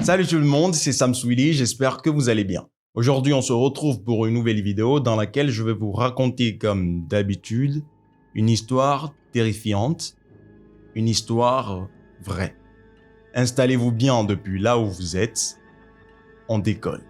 Salut tout le monde, c'est Sam Swilly, j'espère que vous allez bien. Aujourd'hui, on se retrouve pour une nouvelle vidéo dans laquelle je vais vous raconter, comme d'habitude, une histoire terrifiante, une histoire vraie. Installez-vous bien depuis là où vous êtes, on décolle.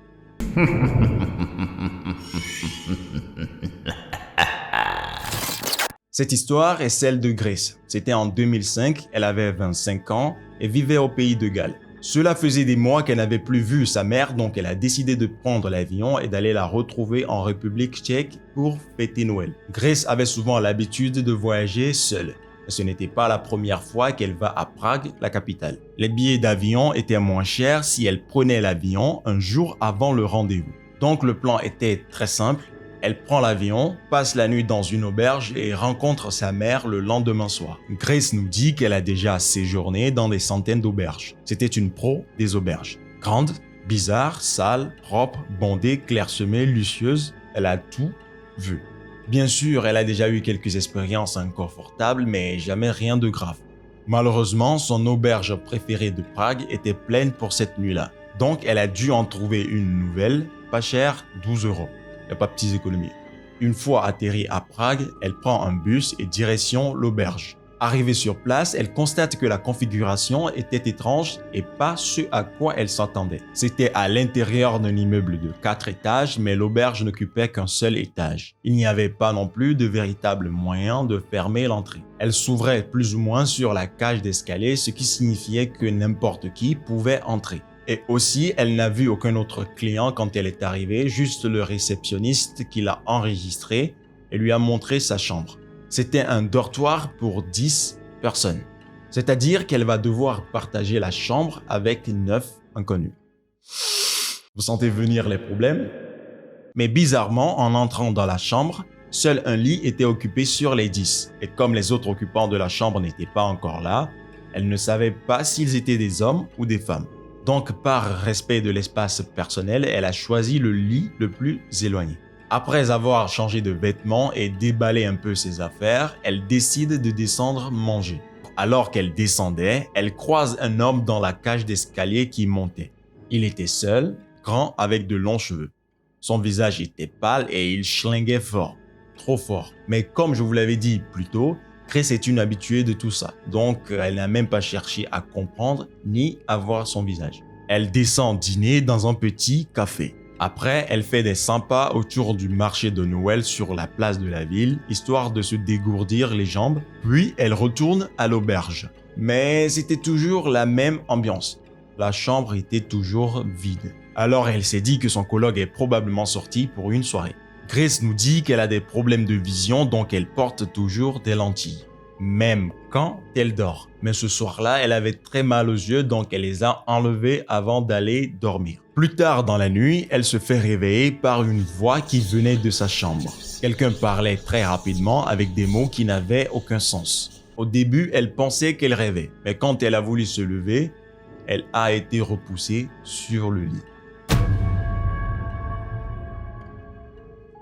Cette histoire est celle de Grace. C'était en 2005, elle avait 25 ans et vivait au pays de Galles. Cela faisait des mois qu'elle n'avait plus vu sa mère, donc elle a décidé de prendre l'avion et d'aller la retrouver en République tchèque pour fêter Noël. Grace avait souvent l'habitude de voyager seule. Ce n'était pas la première fois qu'elle va à Prague, la capitale. Les billets d'avion étaient moins chers si elle prenait l'avion un jour avant le rendez-vous. Donc le plan était très simple. Elle prend l'avion, passe la nuit dans une auberge et rencontre sa mère le lendemain soir. Grace nous dit qu'elle a déjà séjourné dans des centaines d'auberges. C'était une pro des auberges. Grande, bizarre, sale, propre, bondée, clairsemée, lucieuse, elle a tout vu. Bien sûr, elle a déjà eu quelques expériences inconfortables, mais jamais rien de grave. Malheureusement, son auberge préférée de Prague était pleine pour cette nuit-là. Donc, elle a dû en trouver une nouvelle, pas chère, 12 €. Il n'y a pas de petites économies. Une fois atterrie à Prague, elle prend un bus et direction l'auberge. Arrivée sur place, elle constate que la configuration était étrange et pas ce à quoi elle s'attendait. C'était à l'intérieur d'un immeuble de 4 étages, mais l'auberge n'occupait qu'un seul étage. Il n'y avait pas non plus de véritable moyen de fermer l'entrée. Elle s'ouvrait plus ou moins sur la cage d'escalier, ce qui signifiait que n'importe qui pouvait entrer. Et aussi, elle n'a vu aucun autre client quand elle est arrivée, juste le réceptionniste qui l'a enregistré et lui a montré sa chambre. C'était un dortoir pour 10 personnes. C'est-à-dire qu'elle va devoir partager la chambre avec 9 inconnus. Vous sentez venir les problèmes? Mais bizarrement, en entrant dans la chambre, seul un lit était occupé sur les 10. Et comme les autres occupants de la chambre n'étaient pas encore là, elle ne savait pas s'ils étaient des hommes ou des femmes. Donc, par respect de l'espace personnel, elle a choisi le lit le plus éloigné. Après avoir changé de vêtements et déballé un peu ses affaires, elle décide de descendre manger. Alors qu'elle descendait, elle croise un homme dans la cage d'escalier qui montait. Il était seul, grand, avec de longs cheveux. Son visage était pâle et il schlinguait fort, trop fort. Mais comme je vous l'avais dit plus tôt, Grace est une habituée de tout ça, donc elle n'a même pas cherché à comprendre ni à voir son visage. Elle descend dîner dans un petit café. Après, elle fait des 100 pas autour du marché de Noël sur la place de la ville, histoire de se dégourdir les jambes, puis elle retourne à l'auberge. Mais c'était toujours la même ambiance. La chambre était toujours vide. Alors elle s'est dit que son coloc est probablement sorti pour une soirée. Grace nous dit qu'elle a des problèmes de vision, donc elle porte toujours des lentilles, même quand elle dort. Mais ce soir-là, elle avait très mal aux yeux, donc elle les a enlevés avant d'aller dormir. Plus tard dans la nuit, elle se fait réveiller par une voix qui venait de sa chambre. Quelqu'un parlait très rapidement avec des mots qui n'avaient aucun sens. Au début, elle pensait qu'elle rêvait, mais quand elle a voulu se lever, elle a été repoussée sur le lit.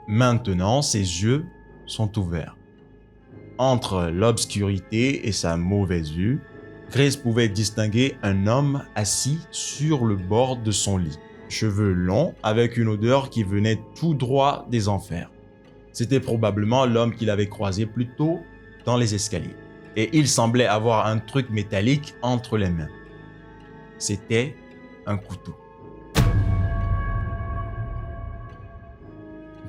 Maintenant, ses yeux sont ouverts. Entre l'obscurité et sa mauvaise vue, Grace pouvait distinguer un homme assis sur le bord de son lit. Cheveux longs avec une odeur qui venait tout droit des enfers. C'était probablement l'homme qu'il avait croisé plus tôt dans les escaliers. Et il semblait avoir un truc métallique entre les mains. C'était un couteau.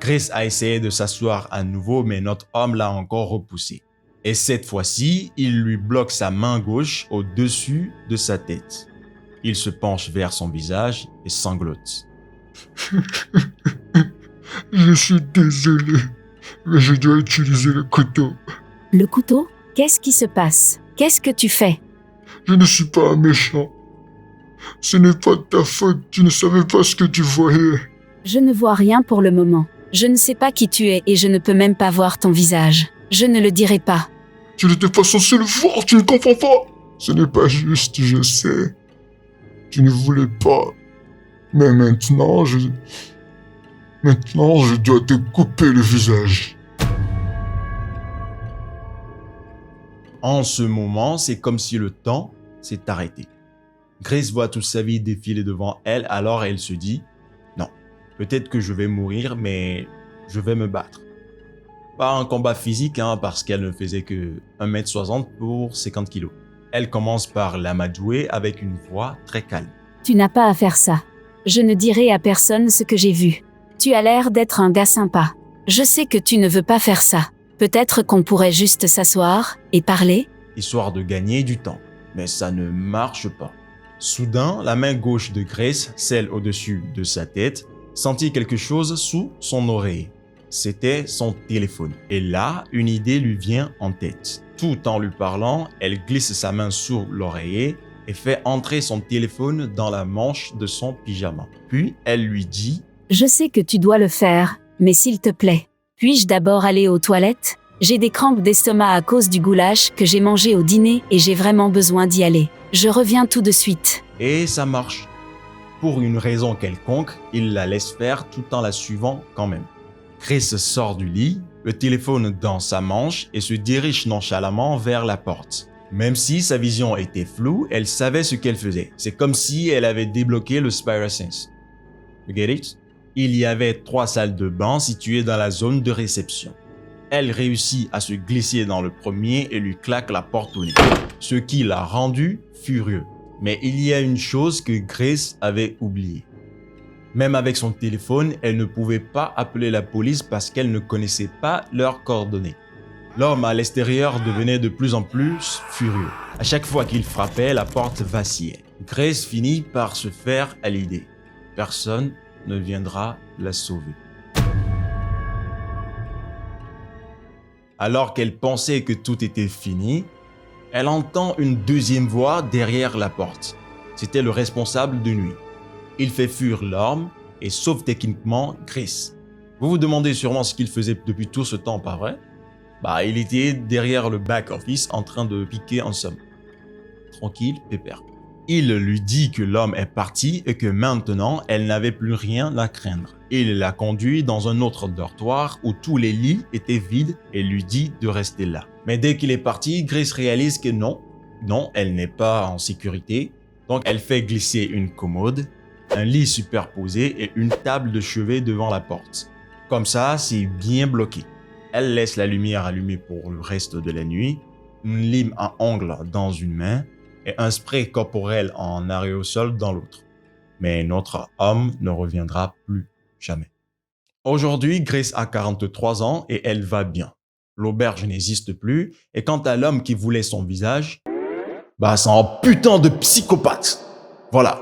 Grace a essayé de s'asseoir à nouveau, mais notre homme l'a encore repoussé. Et cette fois-ci, il lui bloque sa main gauche au-dessus de sa tête. Il se penche vers son visage et sanglote. Je suis désolé, mais je dois utiliser le couteau. Le couteau? Qu'est-ce qui se passe? Qu'est-ce que tu fais? Je ne suis pas un méchant. Ce n'est pas de ta faute, tu ne savais pas ce que tu voyais. Je ne vois rien pour le moment. Je ne sais pas qui tu es et je ne peux même pas voir ton visage. Je ne le dirai pas. Tu n'étais pas censé le voir, tu ne comprends pas. Ce n'est pas juste, je sais. Tu ne voulais pas. Mais maintenant, je dois te couper le visage. En ce moment, c'est comme si le temps s'est arrêté. Grace voit toute sa vie défiler devant elle, alors elle se dit « Non, peut-être que je vais mourir, mais je vais me battre. » Pas un combat physique, parce qu'elle ne faisait que 1m60 pour 50 kg. Elle commence par l'amadouer avec une voix très calme. Tu n'as pas à faire ça. Je ne dirai à personne ce que j'ai vu. Tu as l'air d'être un gars sympa. Je sais que tu ne veux pas faire ça. Peut-être qu'on pourrait juste s'asseoir et parler ? Histoire de gagner du temps. Mais ça ne marche pas. Soudain, la main gauche de Grace, celle au-dessus de sa tête, sentit quelque chose sous son oreille. C'était son téléphone. Et là, une idée lui vient en tête. Tout en lui parlant, elle glisse sa main sous l'oreiller et fait entrer son téléphone dans la manche de son pyjama. Puis, elle lui dit « Je sais que tu dois le faire, mais s'il te plaît, puis-je d'abord aller aux toilettes ? J'ai des crampes d'estomac à cause du goulash que j'ai mangé au dîner et j'ai vraiment besoin d'y aller. Je reviens tout de suite. » Et ça marche. Pour une raison quelconque, il la laisse faire tout en la suivant quand même. Grace sort du lit, le téléphone dans sa manche et se dirige nonchalamment vers la porte. Même si sa vision était floue, elle savait ce qu'elle faisait. C'est comme si elle avait débloqué le Spider Sense. You get it? Il y avait 3 salles de bain situées dans la zone de réception. Elle réussit à se glisser dans le premier et lui claque la porte au nez, ce qui l'a rendu furieux. Mais il y a une chose que Grace avait oubliée. Même avec son téléphone, elle ne pouvait pas appeler la police parce qu'elle ne connaissait pas leurs coordonnées. L'homme à l'extérieur devenait de plus en plus furieux. À chaque fois qu'il frappait, la porte vacillait. Grace finit par se faire à l'idée. Personne ne viendra la sauver. Alors qu'elle pensait que tout était fini, elle entend une deuxième voix derrière la porte. C'était le responsable de nuit. Il fait fuir l'homme et sauve techniquement Grace. Vous vous demandez sûrement ce qu'il faisait depuis tout ce temps, pas vrai? Il était derrière le back-office en train de piquer en somme. Tranquille, pépère. Il lui dit que l'homme est parti et que maintenant, elle n'avait plus rien à craindre. Il la conduit dans un autre dortoir où tous les lits étaient vides et lui dit de rester là. Mais dès qu'il est parti, Grace réalise que non, elle n'est pas en sécurité. Donc elle fait glisser une commode, un lit superposé et une table de chevet devant la porte. Comme ça, c'est bien bloqué. Elle laisse la lumière allumée pour le reste de la nuit, une lime à ongles dans une main et un spray corporel en aérosol dans l'autre. Mais notre homme ne reviendra plus jamais. Aujourd'hui, Grace a 43 ans et elle va bien. L'auberge n'existe plus et quant à l'homme qui voulait son visage, c'est un putain de psychopathe. Voilà.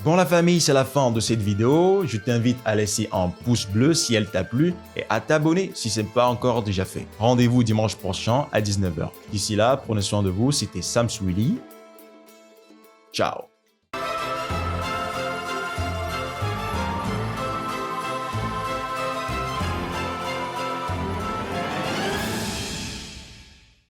Bon la famille, c'est la fin de cette vidéo. Je t'invite à laisser un pouce bleu si elle t'a plu et à t'abonner si ce n'est pas encore déjà fait. Rendez-vous dimanche prochain à 19h. D'ici là, prenez soin de vous. C'était Sam Swilly. Ciao.